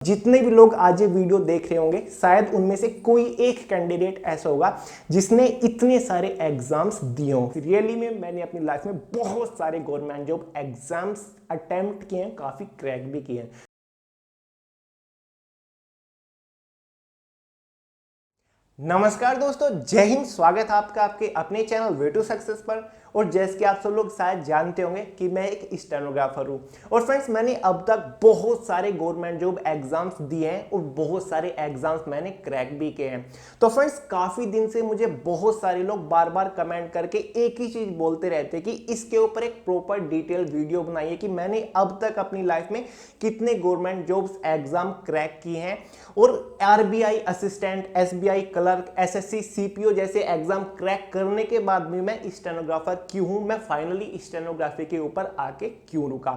जितने भी लोग आज ये वीडियो देख रहे होंगे शायद उनमें से कोई एक कैंडिडेट ऐसा होगा जिसने इतने सारे एग्जाम्स दिए हों। रियली में मैंने अपनी लाइफ में बहुत सारे गवर्नमेंट जॉब एग्जाम्स अटेम्प्ट किए हैं, काफी क्रैक भी किए हैं। नमस्कार दोस्तों, जय हिंद। स्वागत है आपका आपके अपने चैनल वे टू सक्सेस पर। और जैसे कि आप सब लोग शायद जानते होंगे कि मैं एक स्टेनोग्राफर हूं। और फ्रेंड्स, मैंने अब तक बहुत सारे गवर्नमेंट जॉब एग्जाम्स दिए हैं और बहुत सारे एग्जाम्स मैंने क्रैक भी किए हैं। तो फ्रेंड्स, काफी दिन से मुझे बहुत सारे लोग बार बार कमेंट करके एक ही चीज बोलते रहते हैं कि इसके ऊपर एक प्रॉपर डिटेल वीडियो बनाइए कि मैंने अब तक अपनी लाइफ में कितने गवर्नमेंट जॉब्स एग्जाम क्रैक किए हैं और RBI assistant, SBI clerk, SSC, CPO जैसे एग्जाम क्रैक करने के बाद भी मैं स्टेनोग्राफर क्यों हूं, मैं फाइनली स्टेनोग्राफी के ऊपर आके क्यों रुका।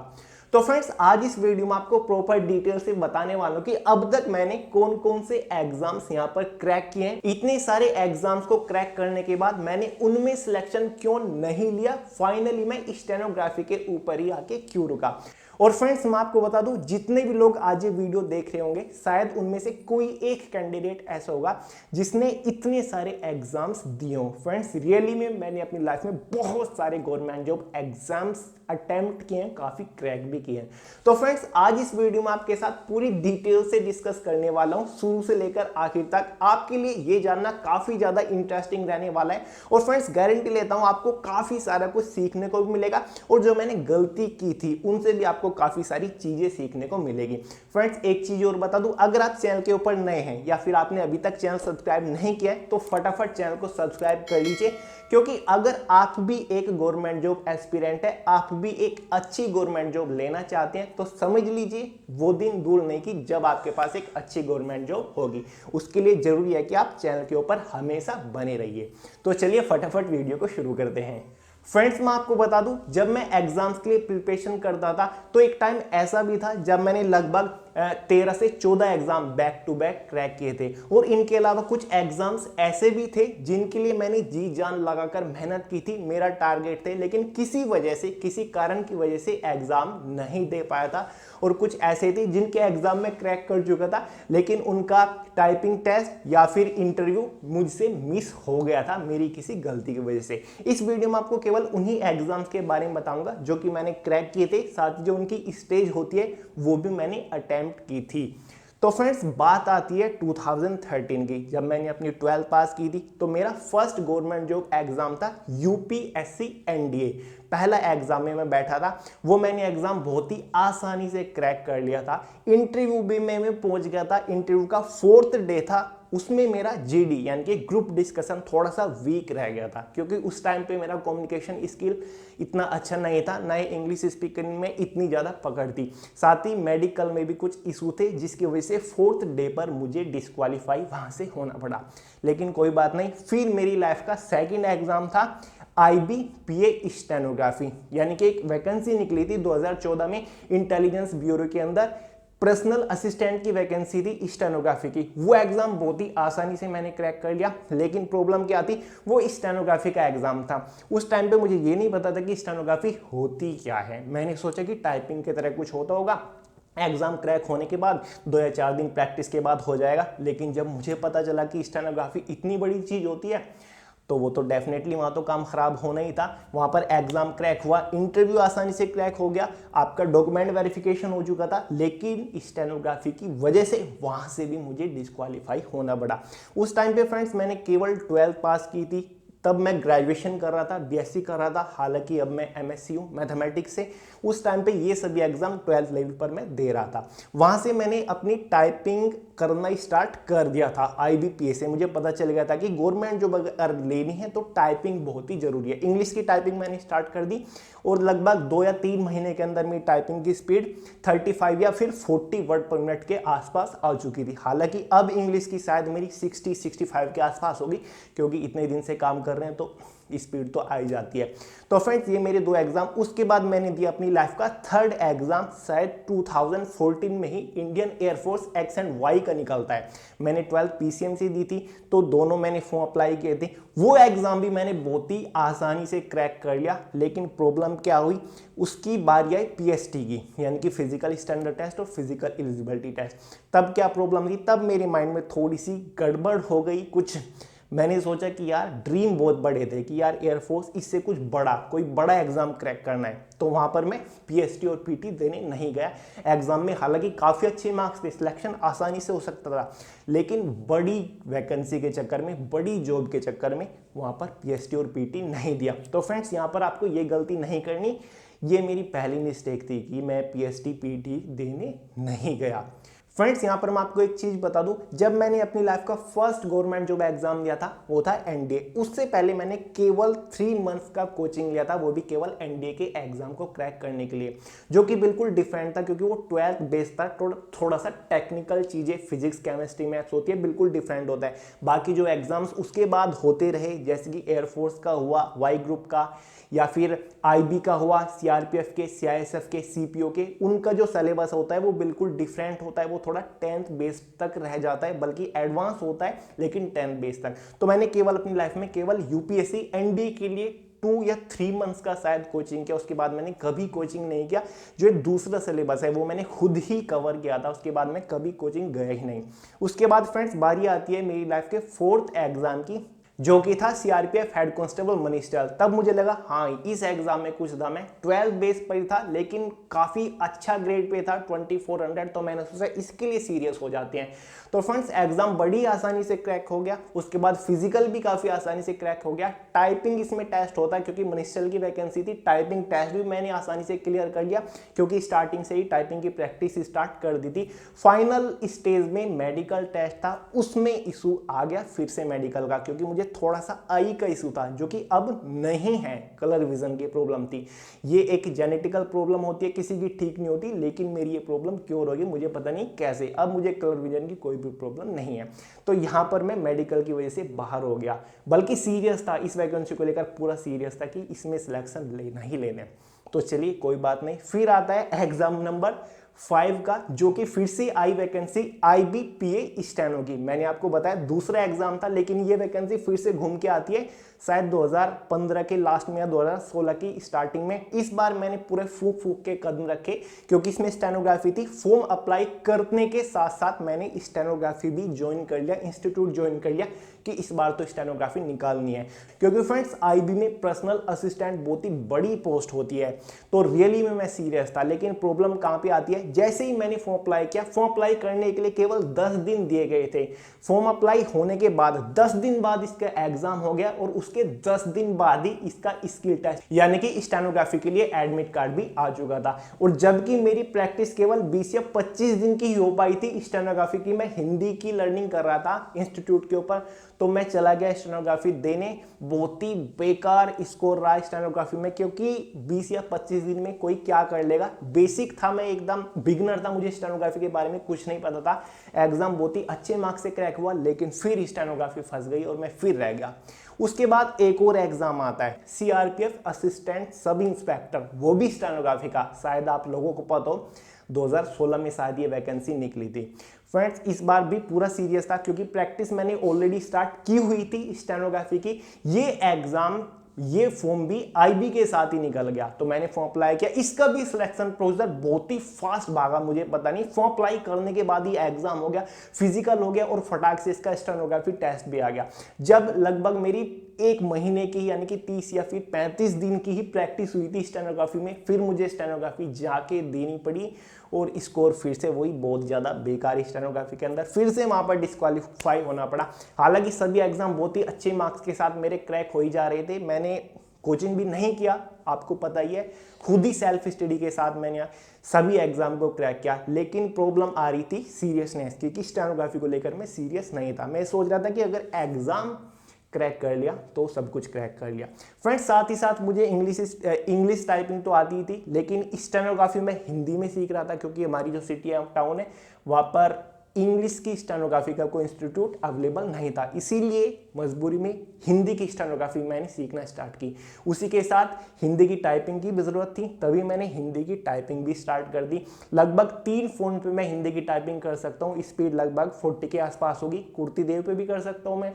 तो फ्रेंड्स, आज इस वीडियो में आपको प्रॉपर डिटेल से बताने वाला हूं कि अब तक मैंने कौन कौन से एग्जाम्स यहां पर क्रैक किए हैं। इतने सारे एग्जाम्स को क्रैक करने के बाद मैंने उनमें सिलेक्शन क्यों नहीं लिया, फाइनली मैं स्टेनोग्राफी के ऊपर ही आके क्यों रुका। और फ्रेंड्स, मैं आपको बता दूं, जितने भी लोग आज ये वीडियो देख रहे होंगे शायद उनमें से कोई एक कैंडिडेट ऐसा होगा जिसने इतने सारे एग्जाम्स दिए हों। फ्रेंड्स, रियली में मैंने अपनी लाइफ में बहुत सारे गवर्नमेंट जॉब एग्जाम्स अटेम्प्ट किए हैं, काफी क्रैक भी किए हैं। तो फ्रेंड्स, आज इस वीडियो में आपके साथ पूरी डिटेल से डिस्कस करने वाला हूं, शुरू से लेकर आखिर तक। आपके लिए ये जानना काफी ज्यादा इंटरेस्टिंग रहने वाला है। और फ्रेंड्स, गारंटी लेता हूं आपको काफी सारा कुछ सीखने को भी मिलेगा और जो मैंने गलती की थी उनसे भी आपको काफी सारी चीजें सीखने को मिलेगी। फ्रेंड्स, एक चीज और बता दूं, अगर आप चैनल के ऊपर नए हैं या फिर आपने अभी तक चैनल सब्सक्राइब नहीं किया है तो फटाफट चैनल को सब्सक्राइब कर लीजिए, क्योंकि अगर आप भी एक गवर्नमेंट जॉब एस्पिरेंट है, आप भी एक अच्छी गवर्नमेंट जॉब लेना चाहते हैं, तो समझ लीजिए वो दिन दूर नहीं कि जब आपके पास एक अच्छी गवर्नमेंट जॉब होगी। उसके लिए जरूरी है कि आप चैनल के ऊपर हमेशा बने रहिए। तो चलिए फटाफट वीडियो को शुरू करते हैं। फ्रेंड्स, मैं आपको बता दूं, जब मैं एग्जाम्स के लिए प्रिपरेशन करता था तो एक टाइम ऐसा भी था जब मैंने लगभग 13 से 14 exam back to back crack किए थे। और इनके अलावा कुछ एग्जाम्स ऐसे भी थे जिनके लिए मैंने जी जान लगाकर मेहनत की थी, मेरा टारगेट थे, लेकिन किसी वजह से, किसी कारण की वजह से एग्जाम नहीं दे पाया था। और कुछ ऐसे थे जिनके एग्जाम में क्रैक कर चुका था लेकिन उनका टाइपिंग टेस्ट या फिर इंटरव्यू मुझसे मिस हो गया था मेरी किसी गलती की वजह से। इस वीडियो में आपको केवल उन्हीं एग्जाम्स के बारे में बताऊंगा जो कि मैंने क्रैक किए थे, साथ ही जो उनकी स्टेज होती है वो भी मैंने अटेम्प्ट की थी। तो फ्रेंड्स, बात आती है 2013 की, जब मैंने अपनी 12th पास की थी। तो मेरा फर्स्ट गवर्नमेंट जॉब एग्जाम था यूपीएससी एनडीए। पहला एग्जाम में मैं बैठा था, वो मैंने एग्जाम बहुत ही आसानी से क्रैक कर लिया था। इंटरव्यू भी मैं पहुंच गया था। इंटरव्यू का 4th डे था, उसमें मेरा जीडी यानी कि ग्रुप डिस्कशन थोड़ा सा वीक रह गया था, क्योंकि उस टाइम पे मेरा कम्युनिकेशन स्किल इतना अच्छा नहीं था, ना ही इंग्लिश स्पीकिंग में इतनी ज़्यादा पकड़ थी। साथ ही मेडिकल में भी कुछ इशू थे जिसकी वजह से 4th डे पर मुझे डिस्क्वालीफाई वहाँ से होना पड़ा। लेकिन कोई बात नहीं, फिर मेरी लाइफ का सेकेंड एग्जाम था IBPA स्टेनोग्राफी, यानी कि एक वैकेंसी निकली थी 2014 में इंटेलिजेंस ब्यूरो के अंदर। पर्सनल असिस्टेंट की वैकेंसी थी स्टेनोग्राफी की। वो एग्जाम बहुत ही आसानी से मैंने क्रैक कर लिया, लेकिन प्रॉब्लम क्या थी, वो स्टेनोग्राफी का एग्जाम था। उस टाइम पे मुझे ये नहीं पता था कि स्टेनोग्राफी होती क्या है। मैंने सोचा कि टाइपिंग की तरह कुछ होता होगा, एग्जाम क्रैक होने के बाद 2 या 4 दिन प्रैक्टिस के बाद हो जाएगा। लेकिन जब मुझे पता चला कि स्टेनोग्राफी इतनी बड़ी चीज होती है तो वो तो डेफिनेटली वहाँ तो काम खराब होना ही था। वहाँ पर एग्जाम क्रैक हुआ, इंटरव्यू आसानी से क्रैक हो गया, आपका डॉक्यूमेंट वेरिफिकेशन हो चुका था, लेकिन स्टेनोग्राफी की वजह से वहाँ से भी मुझे डिस्क्वालीफाई होना पड़ा। उस टाइम पे फ्रेंड्स, मैंने केवल 12th पास की थी। तब मैं ग्रेजुएशन कर रहा था, बीएससी कर रहा था, हालांकि अब मैं एमएससी हूँ मैथमेटिक्स से। उस टाइम पे ये सभी एग्जाम 12th लेवल पर मैं दे रहा था। वहाँ से मैंने अपनी टाइपिंग करना स्टार्ट कर दिया था IBPA से। मुझे पता चल गया था कि गवर्नमेंट जॉब अगर लेनी है तो टाइपिंग बहुत ही जरूरी है। इंग्लिश की टाइपिंग मैंने स्टार्ट कर दी और लगभग 2 या 3 महीने के अंदर मेरी टाइपिंग की स्पीड 35 या फिर 40 वर्ड पर मिनट के आसपास आ चुकी थी। हालांकि अब इंग्लिश की शायद मेरी 60-65 के आसपास होगी, क्योंकि इतने दिन से काम कर कर रहे हैं तो स्पीड तो आ ही जाती है। तो फ्रेंड्स ये मेरे 2 एग्जाम, उसके बाद मैंने दिया अपनी लाइफ का 3rd एग्जाम, शायद 2014 में ही, Indian air force X and Y का निकलता है। मैंने 12th PCMC दी थी, तो दोनों मैंने फॉर्म अप्लाई किए थे। वो एग्जाम भी मैंने बहुत ही आसानी से क्रैक कर लिया, लेकिन प्रॉब्लम क्या हुई, उसकी बारी आई PST की, यानी कि फिजिकल स्टैंडर्ड टेस्ट और फिजिकल एलिजिबिलिटी टेस्ट। तब क्या प्रॉब्लम थी, तब मेरे माइंड में थोड़ी सी गड़बड़ हो गई कुछ। मैंने सोचा कि यार ड्रीम बहुत बड़े थे कि यार एयरफोर्स, इससे कुछ बड़ा, कोई बड़ा एग्जाम क्रैक करना है, तो वहां पर मैं PST और PT देने नहीं गया एग्जाम में। हालांकि काफ़ी अच्छे मार्क्स थे, सिलेक्शन आसानी से हो सकता था, लेकिन बड़ी वैकेंसी के चक्कर में, बड़ी जॉब के चक्कर में वहां पर PST और PT नहीं दिया। तो फ्रेंड्स यहाँ पर आपको ये गलती नहीं करनी, ये मेरी पहली मिस्टेक थी कि मैं PST PT देने नहीं गया। फ्रेंड्स यहाँ पर मैं आपको एक चीज बता दूं, जब मैंने अपनी लाइफ का फर्स्ट गवर्नमेंट जॉब एग्जाम दिया था वो था NDA। उससे पहले मैंने केवल 3 मंथ्स का कोचिंग लिया था, वो भी केवल NDA के एग्जाम को क्रैक करने के लिए, जो कि बिल्कुल डिफरेंट था, क्योंकि वो 12th बेस्ड था। थोड़ा सा टेक्निकल चीजें, फिजिक्स केमिस्ट्री मैथ्स होती है, बिल्कुल डिफरेंट होता है। बाकी जो एग्जाम्स उसके बाद होते रहे, जैसे कि एयरफोर्स का हुआ, वाई ग्रुप का, या फिर IB का हुआ, CRPF के, CISF के, CPO के, उनका जो सिलेबस होता है वो बिल्कुल डिफरेंट होता है। वो थोड़ा 10th बेस तक रह जाता है, बल्कि एडवांस होता है, लेकिन 10th बेस तक। तो मैंने केवल अपनी लाइफ में केवल UPSC NDA के लिए 2 या 3 मंथ्स का शायद कोचिंग किया। उसके बाद मैंने कभी कोचिंग नहीं किया। जो दूसरा सिलेबस है वो मैंने खुद ही कवर किया था, उसके बाद मैं कभी कोचिंग गया ही नहीं। उसके बाद फ्रेंड्स बारी आती है मेरी लाइफ के 4th एग्जाम की, जो कि था CRPF हेड कांस्टेबल मनीस्टर। तब मुझे लगा हाँ इस एग्जाम में कुछ दम है। 12 बेस पर था, लेकिन काफी अच्छा ग्रेड पे था, 2400। तो मैंने सोचा इसके लिए सीरियस हो जाते हैं। तो फ्रेंड्स एग्जाम बड़ी आसानी से क्रैक हो गया। उसके बाद फिजिकल भी काफी आसानी से क्रैक हो गया। टाइपिंग इसमें टेस्ट होता है, क्योंकि मनीस्टर की वैकेंसी थी। टाइपिंग टेस्ट भी मैंने आसानी से क्लियर कर लिया, क्योंकि स्टार्टिंग से ही टाइपिंग की प्रैक्टिस स्टार्ट कर दी थी। फाइनल स्टेज में मेडिकल टेस्ट था, उसमें इशू आ गया फिर से मेडिकल का, क्योंकि मुझे थोड़ा सा आई का इशू था, जो कि अब नहीं है। कलर विजन की प्रॉब्लम थी। ये एक जेनेटिकल प्रॉब्लम होती है, किसी की ठीक नहीं होती, लेकिन मेरी ये प्रॉब्लम क्योर होगी मुझे पता नहीं कैसे। अब मुझे कलर विजन की कोई भी प्रॉब्लम नहीं है। तो यहां पर मैं मेडिकल की वजह से बाहर हो गया, बल्कि सीरियस था इस वैकेंसी को लेकर, पूरा सीरियस था कि इसमें सिलेक्शन लेना ही लेना। तो चलिए कोई बात नहीं। फिर आता है एग्जाम नंबर 5 का, जो कि फिर से आई वैकेंसी IBPA स्टेनो की। मैंने आपको बताया दूसरा एग्जाम था, लेकिन ये वैकेंसी फिर से घूम के आती है शायद 2015 के लास्ट में या 2016 की स्टार्टिंग में। इस बार मैंने पूरे फूक फूक के कदम रखे, क्योंकि इसमें स्टेनोग्राफी थी। फॉर्म अप्लाई करने के साथ साथ मैंने स्टेनोग्राफी भी ज्वाइन कर लिया, इंस्टीट्यूट ज्वाइन कर लिया, कि इस बार तो स्टेनोग्राफी निकालनी है। क्योंकि फ्रेंड्स IB में पर्सनल असिस्टेंट बहुत ही बड़ी पोस्ट होती है, तो रियली में मैं सीरियस था। लेकिन प्रॉब्लम कहां पे आती है, जैसे ही मैंने फॉर्म अप्लाई किया, फॉर्म अप्लाई करने के लिए केवल 10 दिन दिए गए थे। फॉर्म अप्लाई होने के बाद 10 दिन बाद इसका एग्जाम हो गया, और उसके 10 दिन बाद ही इसका स्किल टेस्ट यानी कि स्टेनोग्राफी के लिए एडमिट कार्ड भी आ चुका था। और जबकि मेरी प्रैक्टिस केवल 20 या 25 दिन की हो पाई थी स्टेनोग्राफी की, मैं हिंदी की लर्निंग कर रहा था इंस्टीट्यूट के ऊपर, तो मैं चला गया स्टेनोग्राफी देने। बहुत ही बेकार स्कोर रहा स्टेनोग्राफी में, क्योंकि 20 या 25 दिन में कोई क्या कर लेगा। बेसिक था, मैं एकदम बिगनर था, मुझे स्टेनोग्राफी के बारे में कुछ नहीं पता था। एग्जाम बहुत ही अच्छे मार्क्स से क्रैक हुआ, लेकिन फिर स्टेनोग्राफी फंस गई और मैं फिर रह गया। उसके बाद एक और एग्जाम आता है CRPF असिस्टेंट सब इंस्पेक्टर, वो भी स्टेनोग्राफी का। शायद आप लोगों को पता हो 2016 में शायद ये वैकेंसी निकली थी। फ्रेंड्स इस बार भी पूरा सीरियस था, क्योंकि प्रैक्टिस मैंने ऑलरेडी स्टार्ट की हुई थी स्टेनोग्राफी की। ये एग्जाम, ये फॉर्म भी IB के साथ ही निकल गया, तो मैंने फॉर्म अप्लाई किया। इसका भी सिलेक्शन प्रोसीजर बहुत ही फास्ट भागा, मुझे पता नहीं। फॉर्म अप्लाई करने के बाद ही एग्जाम हो गया, फिजिकल हो गया, और फटाक से इसका स्टेनोग्राफी टेस्ट भी आ गया। जब लगभग मेरी 1 महीने की यानी कि 30 या फिर 35 दिन की ही प्रैक्टिस हुई थी स्टेनोग्राफी में, फिर मुझे स्टेनोग्राफी जाके देनी पड़ी, और स्कोर फिर से वही बहुत ज़्यादा बेकार स्टेनोग्राफी के अंदर, फिर से वहाँ पर डिस्क्वालीफाई होना पड़ा। हालांकि सभी एग्जाम बहुत ही अच्छे मार्क्स के साथ मेरे क्रैक हो ही जा रहे थे। मैंने कोचिंग भी नहीं किया, आपको पता ही है, खुद ही सेल्फ स्टडी के साथ मैंने सभी एग्जाम को क्रैक किया। लेकिन प्रॉब्लम आ रही थी सीरियसनेस की, कि स्टेनोग्राफी को लेकर मैं सीरियस नहीं था। मैं सोच रहा था कि अगर एग्जाम क्रैक कर लिया तो सब कुछ क्रैक कर लिया। फ्रेंड्स साथ ही साथ मुझे इंग्लिश टाइपिंग तो आती ही थी, लेकिन स्टेनोग्राफी मैं हिंदी में सीख रहा था, क्योंकि हमारी जो सिटी है, टाउन है, वहाँ पर इंग्लिश की स्टेनोग्राफी का कोई इंस्टीट्यूट अवेलेबल नहीं था, इसीलिए मजबूरी में हिंदी की स्टेनोग्राफी मैंने सीखना स्टार्ट की। उसी के साथ हिंदी की टाइपिंग की भी ज़रूरत थी, तभी मैंने हिंदी की टाइपिंग भी स्टार्ट कर दी। लगभग 3 फ़ोन पे मैं हिंदी की टाइपिंग कर सकता हूँ, स्पीड लगभग 40 के आसपास होगी। कुर्ती देव पे भी कर सकता हूँ मैं,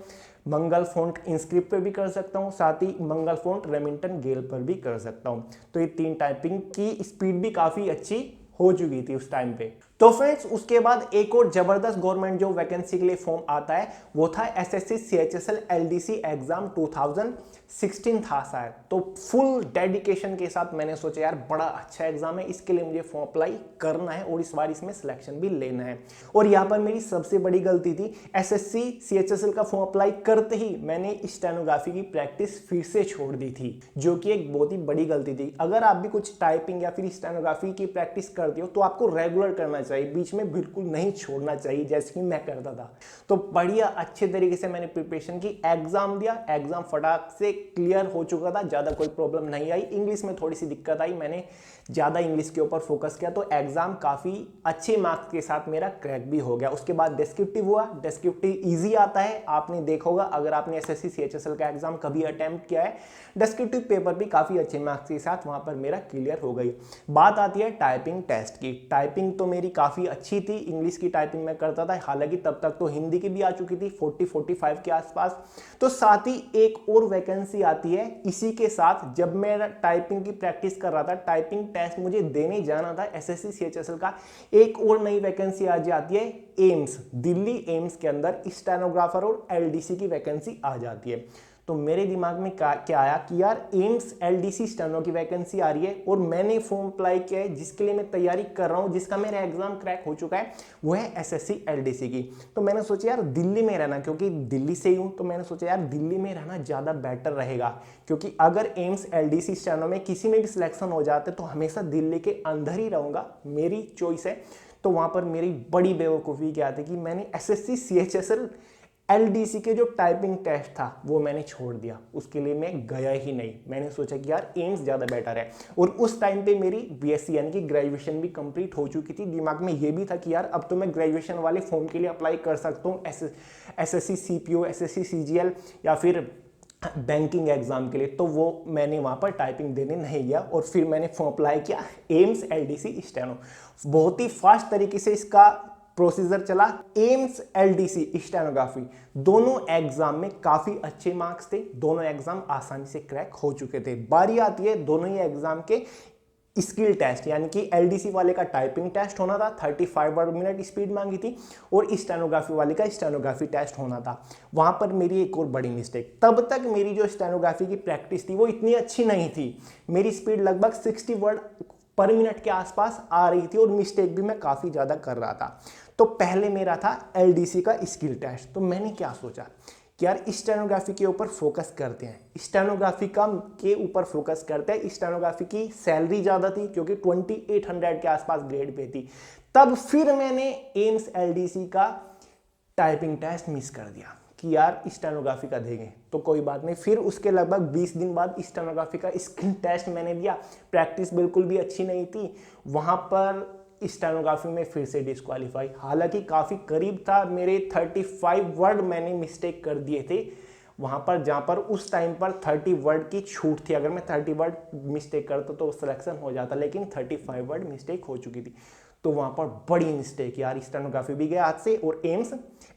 मंगल फ़ॉन्ट इंस्क्रिप्ट पे भी कर सकता हूँ, साथ ही मंगल फ़ॉन्ट रेमिंगटन गेल पर भी कर सकता हूँ। तो ये 3 टाइपिंग की स्पीड भी काफ़ी अच्छी हो चुकी थी उस टाइम पे। तो फ्रेंड्स उसके बाद एक और जबरदस्त गवर्नमेंट जो वैकेंसी के लिए फॉर्म आता है वो था एसएससी सीएचएसएल एलडीसी एग्जाम 2016 था शायद। तो फुल डेडिकेशन के साथ मैंने सोचा यार बड़ा अच्छा एग्जाम है, इसके लिए मुझे फॉर्म अप्लाई करना है और इस बार इसमें सिलेक्शन भी लेना है। और यहाँ पर मेरी सबसे बड़ी गलती थी, एसएससी सीएचएसएल का फॉर्म अप्लाई करते ही मैंने स्टेनोग्राफी की प्रैक्टिस फिर से छोड़ दी थी, जो कि एक बहुत ही बड़ी गलती थी। अगर आप भी कुछ टाइपिंग या फिर स्टेनोग्राफी की प्रैक्टिस करते हो तो आपको रेगुलर करना चाहिए, बीच में बिल्कुल नहीं छोड़ना चाहिए जैसे कि मैं करता था। तो बढ़िया अच्छे तरीके से मैंने प्रिपरेशन की, एग्जाम दिया, एग्जाम फटाक से क्लियर हो चुका था, ज़्यादा कोई प्रॉब्लम नहीं आई। इंग्लिश में थोड़ी सी दिक्कत आई, मैंने ज़्यादा इंग्लिश के ऊपर फोकस किया, तो एग्जाम काफ़ी अच्छे मार्क्स के साथ मेरा क्रैक भी हो गया। उसके बाद डिस्क्रिप्टिव हुआ, डिस्क्रिप्टिव ईजी आता है, आपने देखा होगा अगर आपने एसएससी सीएचएसएल का एग्जाम कभी अटेम्प्ट किया है, डिस्क्रिप्टिव पेपर भी काफ़ी अच्छे मार्क्स के साथ वहाँ पर मेरा क्लियर हो गई। बात आती है टाइपिंग टेस्ट की। टाइपिंग तो मेरी काफ़ी अच्छी थी, इंग्लिश की टाइपिंग मैं करता था, हालांकि तब तक तो हिंदी की भी आ चुकी थी 40-45 के आसपास। तो साथ ही एक और वैकेंसी आती है इसी के साथ, जब मैं टाइपिंग की प्रैक्टिस कर रहा था, टाइपिंग टेस्ट मुझे देने जाना था एसएससी सीएचएसएल का, एक और नई वैकेंसी आ जाती है एम्स, दिल्ली एम्स के अंदर स्टेनोग्राफर और एलडीसी की वैकेंसी आ जाती है। तो मेरे दिमाग में क्या आया कि यार एम्स एलडीसी स्टेनो की वैकेंसी आ रही है और मैंने फॉर्म अप्लाई किया है, जिसके लिए मैं तैयारी कर रहा हूँ, जिसका मेरा एग्जाम क्रैक हो चुका है, वो है एसएससी एलडीसी की। तो मैंने सोचा यार दिल्ली में रहना, क्योंकि दिल्ली से ही हूँ, तो मैंने सोचा यार दिल्ली में रहना ज़्यादा बेटर रहेगा, क्योंकि अगर एम्स एलडीसी स्टेनो में किसी में भी सिलेक्शन हो जाते तो हमेशा दिल्ली के अंदर ही रहूँगा, मेरी चॉइस है। तो वहाँ पर मेरी बड़ी बेवकूफ़ी क्या थी कि मैंने एसएससी सीएचएसएल एलडीसी के जो टाइपिंग टेस्ट था वो मैंने छोड़ दिया, उसके लिए मैं गया ही नहीं। मैंने सोचा कि यार एम्स ज़्यादा बेटर है, और उस टाइम पे मेरी बीएससी यानी कि ग्रेजुएशन भी कंप्लीट हो चुकी थी। दिमाग में ये भी था कि यार अब तो मैं ग्रेजुएशन वाले फॉर्म के लिए अप्लाई कर सकता हूँ, एसएससी सीपीओ, एसएससी सीजीएल या फिर बैंकिंग एग्जाम के लिए। तो वो मैंने वहाँ पर टाइपिंग देने नहीं गया और फिर मैंने फॉर्म अप्लाई किया एम्स एलडीसी स्टेनो। बहुत ही फास्ट तरीके से इसका प्रोसीजर चला। एम्स एलडीसी स्टेनोग्राफी दोनों एग्जाम में काफी अच्छे मार्क्स थे, दोनों एग्जाम आसानी से क्रैक हो चुके थे। बारी आती है दोनों ही एग्जाम के स्किल टेस्ट, यानी कि एलडीसी वाले का टाइपिंग टेस्ट होना था, 35 वर्ड मिनट स्पीड मांगी थी, और स्टेनोग्राफी वाले का स्टेनोग्राफी टेस्ट होना था। वहां पर मेरी एक और बड़ी मिस्टेक, तब तक मेरी जो स्टेनोग्राफी की प्रैक्टिस थी वो इतनी अच्छी नहीं थी, मेरी स्पीड लगभग 60 वर्ड पर मिनट के आसपास आ रही थी और मिस्टेक भी मैं काफ़ी ज़्यादा कर रहा था। तो पहले मेरा था एलडीसी का स्किल टेस्ट। तो मैंने क्या सोचा कि यार स्टेनोग्राफी के ऊपर फोकस करते हैं, स्टेनोग्राफी का के ऊपर फोकस करते हैं। स्टेनोग्राफी की सैलरी ज़्यादा थी क्योंकि 2800 के आसपास ग्रेड पे थी। तब फिर मैंने एम्स एलडीसी का टाइपिंग टेस्ट मिस कर दिया कि यार स्टेनोग्राफी का देंगे तो कोई बात नहीं। फिर उसके लगभग 20 दिन बाद स्टेनोग्राफी का स्किल टेस्ट मैंने दिया, प्रैक्टिस बिल्कुल भी अच्छी नहीं थी, वहाँ पर स्टेनोग्राफी में फिर से डिस्क्वालीफाई। हालांकि काफ़ी करीब था, मेरे 35 वर्ड मैंने मिस्टेक कर दिए थे वहाँ पर, जहाँ पर उस टाइम पर 30 वर्ड की छूट थी। अगर मैं 30 वर्ड मिस्टेक करता तो सिलेक्शन हो जाता, लेकिन 35 वर्ड मिस्टेक हो चुकी थी। तो वहाँ पर बड़ी मिस्टेक यार, स्टेनोग्राफी भी गया हाथ से और एम्स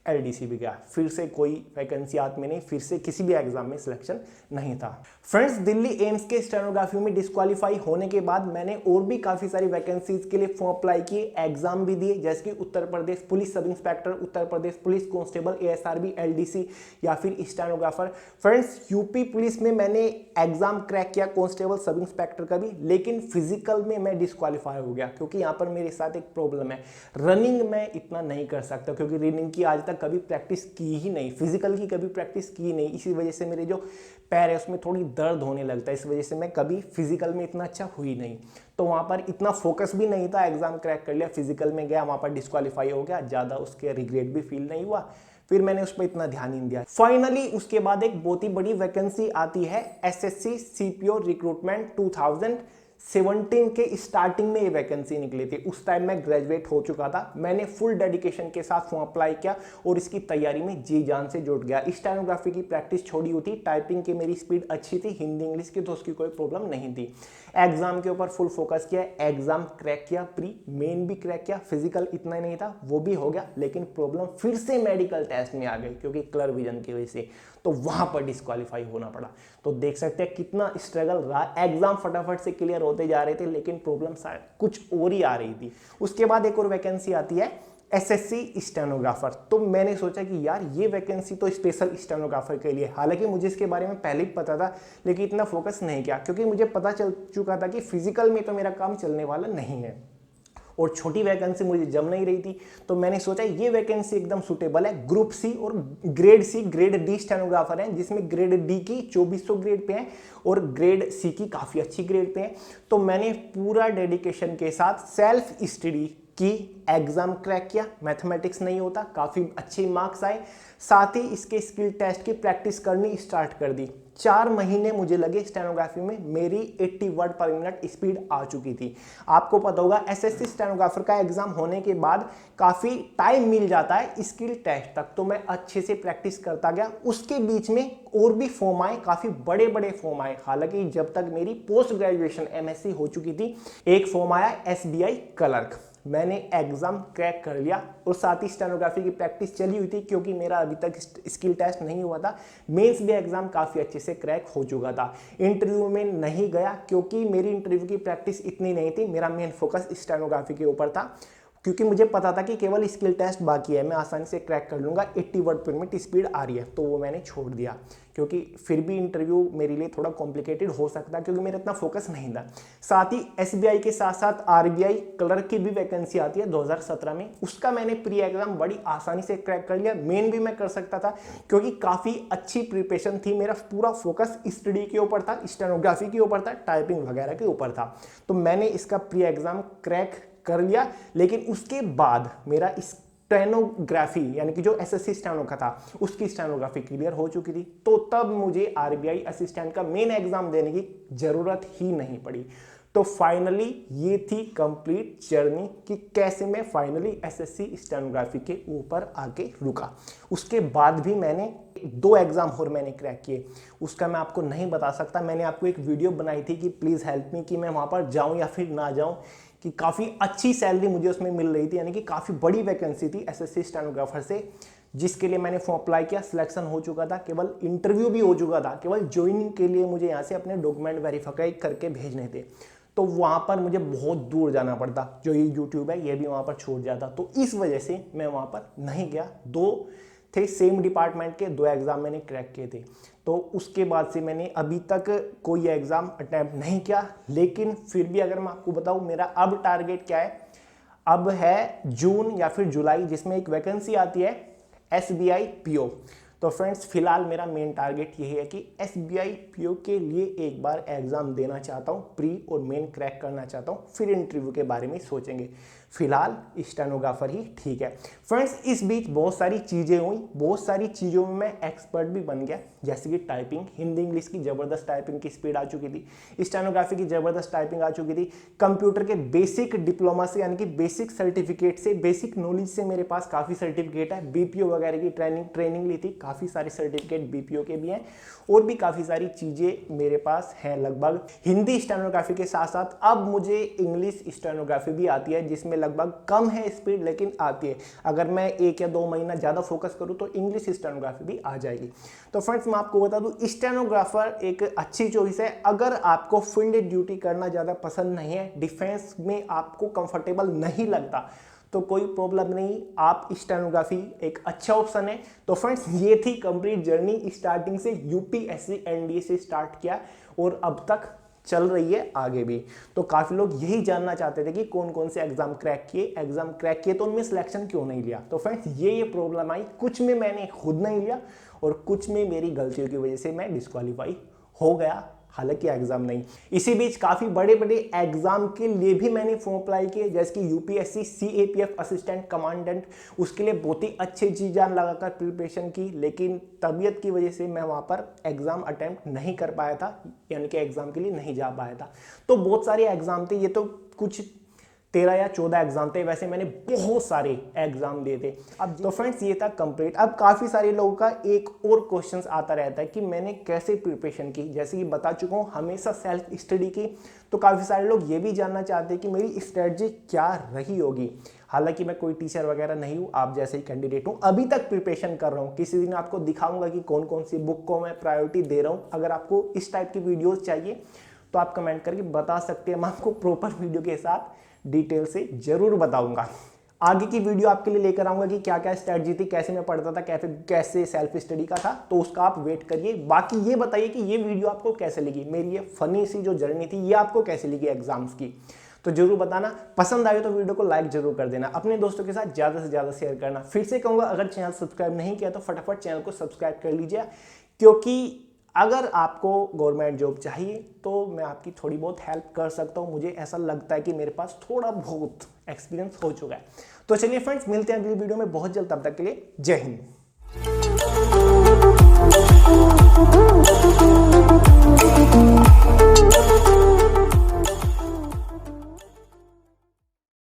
एलडीसी भी गया। फिर से कोई वैकेंसी हाथ में नहीं, फिर से किसी भी एग्जाम में सिलेक्शन नहीं था। फ्रेंड्स दिल्ली एम्स के स्टेनोग्राफी में डिस्क्वालीफाई होने के बाद मैंने और भी काफ़ी सारी वैकेंसीज के लिए फॉर्म अप्लाई किए, एग्जाम भी दिए, जैसे कि Uttar Pradesh police sub inspector, Uttar Pradesh police constable, ASRB, LDC या फिर स्टेनोग्राफर। फ्रेंड्स यूपी पुलिस में मैंने एग्जाम क्रैक किया कांस्टेबल सब इंस्पेक्टर का भी, लेकिन फिजिकल में मैं डिस्क्वालीफाई हो गया क्योंकि यहाँ पर मेरे साथ एक प्रॉब्लम है, रनिंग मैं इतना नहीं कर सकता क्योंकि रनिंग की आज तक कभी प्रैक्टिस की ही नहीं, फिजिकल की कभी प्रैक्टिस की नहीं। इसी वजह से मेरे जो पैर है उसमें थोड़ी दर्द होने लगता है, इस वजह से मैं कभी फिजिकल में इतना अच्छा हुई नहीं। तो वहाँ पर इतना फोकस भी नहीं था, एग्जाम क्रैक कर लिया, फिजिकल में गया, वहाँ पर डिस्क्वालीफाई हो गया, ज़्यादा उसके रिग्रेट भी फील नहीं हुआ, फिर मैंने उस पर इतना ध्यान नहीं दिया। फाइनली उसके बाद एक बहुत ही बड़ी वैकेंसी आती है एसएससी सीपीओ रिक्रूटमेंट 2017 के स्टार्टिंग में ये वैकेंसी निकली थी। उस टाइम मैं ग्रेजुएट हो चुका था। मैंने फुल डेडिकेशन के साथ फॉर्म अप्लाई किया और इसकी तैयारी में जी जान से जुट गया। स्टेनोग्राफी की प्रैक्टिस छोड़ी हुई थी, टाइपिंग की मेरी स्पीड अच्छी थी, हिंदी इंग्लिश की तो उसकी कोई प्रॉब्लम नहीं थी। एग्जाम के ऊपर फुल फोकस किया, एग्जाम क्रैक किया, प्री मेन भी क्रैक किया, फिजिकल इतना ही नहीं था वो भी हो गया, लेकिन प्रॉब्लम फिर से मेडिकल टेस्ट में आ गई क्योंकि कलर विजन की वजह से, तो वहां पर डिस्क्वालीफाई होना पड़ा। तो देख सकते हैं कितना स्ट्रगल रहा। एग्जाम फटाफट से क्लियर होते जा रहे थे लेकिन प्रॉब्लम शायद कुछ और ही आ रही थी। उसके बाद एक और वैकेंसी आती है एसएससी स्टेनोग्राफर। तो मैंने सोचा कि यार ये वैकेंसी तो स्पेशल स्टेनोग्राफर के लिए, हालांकि मुझे इसके बारे में पहले ही पता था लेकिन इतना फोकस नहीं किया क्योंकि मुझे पता चल चुका था कि फिजिकल में तो मेरा काम चलने वाला नहीं है और छोटी वैकेंसी मुझे जम नहीं रही थी। तो मैंने सोचा ये वैकेंसी एकदम सुटेबल है। ग्रुप सी और grade C grade D stenographer है, जिसमें ग्रेड डी की 2400 ग्रेड पे है और ग्रेड सी की काफ़ी अच्छी ग्रेड पे है। तो मैंने पूरा डेडिकेशन के साथ सेल्फ स्टडी की, एग्जाम क्रैक किया। मैथमेटिक्स नहीं होता, काफ़ी अच्छे मार्क्स आए। साथ ही इसके स्किल टेस्ट की प्रैक्टिस करनी स्टार्ट कर दी। 4 महीने मुझे लगे स्टेनोग्राफी में, मेरी 80 वर्ड पर मिनट स्पीड आ चुकी थी। आपको पता होगा एसएससी स्टेनोग्राफर का एग्जाम होने के बाद काफ़ी टाइम मिल जाता है स्किल टेस्ट तक, तो मैं अच्छे से प्रैक्टिस करता गया। उसके बीच में और भी फॉर्म आए, काफ़ी बड़े बड़े फॉर्म आए। हालांकि जब तक मेरी पोस्ट ग्रेजुएशन एमएससी हो चुकी थी, एक फॉर्म आया एसबीआई क्लर्क, मैंने एग्जाम क्रैक कर लिया और साथ ही स्टेनोग्राफी की प्रैक्टिस चली हुई थी क्योंकि मेरा अभी तक स्किल टेस्ट नहीं हुआ था। मेंस भी एग्जाम काफ़ी अच्छे से क्रैक हो चुका था। इंटरव्यू में नहीं गया क्योंकि मेरी इंटरव्यू की प्रैक्टिस इतनी नहीं थी, मेरा मेन फोकस स्टेनोग्राफी के ऊपर था क्योंकि मुझे पता था कि केवल स्किल टेस्ट बाकी है, मैं आसानी से क्रैक कर लूँगा, 80 वर्ड पर मिनट स्पीड आ रही है, तो वो मैंने छोड़ दिया क्योंकि फिर भी इंटरव्यू मेरे लिए थोड़ा कॉम्प्लिकेटेड हो सकता है क्योंकि मेरा इतना फोकस नहीं था। साथ ही एसबीआई के साथ साथ आरबीआई क्लर्क की भी वैकेंसी आती है 2017 में, उसका मैंने प्री एग्जाम बड़ी आसानी से क्रैक कर लिया। मेन भी मैं कर सकता था क्योंकि काफ़ी अच्छी प्रिपरेशन थी, मेरा पूरा फोकस स्टडी के ऊपर था, स्टेनोग्राफी के ऊपर था, टाइपिंग वगैरह के ऊपर था। तो मैंने इसका प्री एग्जाम क्रैक कर लिया। लेकिन उसके बाद मेरा स्टेनोग्राफी यानी कि जो एसएससी स्टेनो का था उसकी स्टेनोग्राफी क्लियर हो चुकी थी, तो तब मुझे आरबीआई असिस्टेंट का मेन एग्जाम देने की जरूरत ही नहीं पड़ी। तो फाइनली ये थी कंप्लीट जर्नी कि कैसे मैं फाइनली एसएससी स्टेनोग्राफी के ऊपर आके रुका। उसके बाद भी मैंने 2 एग्जाम और मैंने क्रैक किए, उसका मैं आपको नहीं बता सकता। मैंने आपको एक वीडियो बनाई थी कि प्लीज़ हेल्प मी, कि मैं वहाँ पर जाऊँ या फिर ना जाऊँ, कि काफ़ी अच्छी सैलरी मुझे उसमें मिल रही थी, यानी कि काफ़ी बड़ी वैकेंसी थी एसएससी स्टेनोग्राफर से, जिसके लिए मैंने फॉर्म अप्लाई किया, सिलेक्शन हो चुका था, केवल इंटरव्यू भी हो चुका था, केवल ज्वाइनिंग के लिए मुझे यहाँ से अपने डॉक्यूमेंट वेरीफाई करके भेजने थे। तो वहाँ पर मुझे बहुत दूर जाना पड़ता, जो ये यूट्यूब है ये भी वहाँ पर छूट जाता, तो इस वजह से मैं वहाँ पर नहीं गया। 2 थे सेम डिपार्टमेंट के, 2 एग्ज़ाम मैंने क्रैक किए थे। तो उसके बाद से मैंने अभी तक कोई एग्ज़ाम अटैम्प्ट नहीं किया। लेकिन फिर भी अगर मैं आपको बताऊं मेरा अब टारगेट क्या है, अब है जून या फिर जुलाई, जिसमें एक वैकेंसी आती है एसबीआई पीओ। तो फ्रेंड्स फिलहाल मेरा मेन टारगेट यही है कि एसबीआई पीओ के लिए एक बार एग्ज़ाम देना चाहता हूँ, प्री और मेन क्रैक करना चाहता हूँ, फिर इंटरव्यू के बारे में सोचेंगे। फिलहाल स्टेनोग्राफर ही ठीक है। फ्रेंड्स इस बीच बहुत सारी चीज़ें हुई, बहुत सारी चीज़ों में मैं एक्सपर्ट भी बन गया, जैसे कि टाइपिंग, हिंदी इंग्लिश की ज़बरदस्त टाइपिंग की स्पीड आ चुकी थी, स्टेनोग्राफी की ज़बरदस्त टाइपिंग आ चुकी थी, कंप्यूटर के बेसिक डिप्लोमा से यानी कि बेसिक सर्टिफिकेट से, बेसिक नॉलेज से मेरे पास काफ़ी सर्टिफिकेट है, बीपीओ वगैरह की ट्रेनिंग ली थी, काफ़ी सारे सर्टिफिकेट बीपीओ के भी हैं, और भी काफ़ी सारी चीज़ें मेरे पास हैं। लगभग हिंदी स्टेनोग्राफी के साथ साथ अब मुझे इंग्लिश स्टेनोग्राफी भी आती है, जिसमें लगभग कम है स्पीड लेकिन आती है। अगर मैं 1 या 2 महीना ज़्यादा फोकस करूँ तो इंग्लिश स्टेनोग्राफी भी आ जाएगी। तो फ्रेंड्स मैं आपको बता दूँ स्टेनोग्राफर एक अच्छी चॉइस है अगर आपको फील्ड ड्यूटी करना ज़्यादा पसंद नहीं है, डिफेंस में आपको कंफर्टेबल नहीं लगता, तो कोई प्रॉब्लम नहीं, आप स्टेनोग्राफी एक अच्छा ऑप्शन है। तो फ्रेंड्स ये थी कंप्लीट जर्नी, स्टार्टिंग से यूपीएससी एनडीए से स्टार्ट किया और अब तक चल रही है आगे भी। तो काफ़ी लोग यही जानना चाहते थे कि कौन कौन से एग्जाम क्रैक किए तो उनमें सिलेक्शन क्यों नहीं लिया। तो फ्रेंड्स ये प्रॉब्लम आई, कुछ में मैंने खुद नहीं लिया और कुछ में मेरी गलतियों की वजह से मैं डिस्क्वालीफाई हो गया। हालांकि एग्जाम नहीं। इसी बीच काफ़ी बड़े बड़े एग्जाम के लिए भी मैंने फॉर्म अप्लाई किए, जैसे कि यूपीएससी सीएपीएफ असिस्टेंट कमांडेंट, उसके लिए बहुत ही अच्छी जी जान लगाकर प्रिपरेशन की, लेकिन तबीयत की वजह से मैं वहाँ पर एग्जाम अटेम्प्ट नहीं कर पाया था, यानी कि एग्जाम के लिए नहीं जा पाया था। तो बहुत सारे एग्जाम थे, ये तो कुछ 13 या 14 एग्जाम थे, वैसे मैंने बहुत सारे एग्जाम दिए थे। अब तो फ्रेंड्स ये था कंप्लीट। अब काफ़ी सारे लोगों का एक और क्वेश्चंस आता रहता है कि मैंने कैसे प्रिपरेशन की। जैसे कि बता चुका हूँ, हमेशा सेल्फ स्टडी की। तो काफ़ी सारे लोग ये भी जानना चाहते हैं कि मेरी स्ट्रेटजी क्या रही होगी। हालांकि मैं कोई टीचर वगैरह नहीं हूँ, आप जैसे ही कैंडिडेट हूँ, अभी तक प्रिपरेशन कर रहा हूँ। किसी दिन आपको दिखाऊंगा कि कौन कौन सी बुक को मैं प्रायोरिटी दे रहा हूँ। अगर आपको इस टाइप की वीडियोज़ चाहिए तो आप कमेंट करके बता सकते हैं, मैं आपको प्रॉपर वीडियो के साथ डिटेल से जरूर बताऊंगा। आगे की वीडियो आपके लिए लेकर आऊंगा कि क्या क्या स्ट्रेटजी थी, कैसे मैं पढ़ता था, कैसे सेल्फ स्टडी का था, तो उसका आप वेट करिए। बाकी ये बताइए कि ये वीडियो आपको कैसे लगी, मेरी ये फनी सी जो जर्नी थी ये आपको कैसे लगी एग्जाम्स की, तो जरूर बताना। पसंद आए तो वीडियो को लाइक जरूर कर देना, अपने दोस्तों के साथ ज़्यादा से ज़्यादा शेयर करना। फिर से कहूँगा, अगर चैनल सब्सक्राइब नहीं किया तो फटाफट चैनल को सब्सक्राइब कर लीजिए, क्योंकि अगर आपको गवर्नमेंट जॉब चाहिए तो मैं आपकी थोड़ी बहुत हेल्प कर सकता हूँ। मुझे ऐसा लगता है कि मेरे पास थोड़ा बहुत एक्सपीरियंस हो चुका है। तो चलिए फ्रेंड्स, मिलते हैं अगली वीडियो में बहुत जल्द। तब तक के लिए जय हिंद।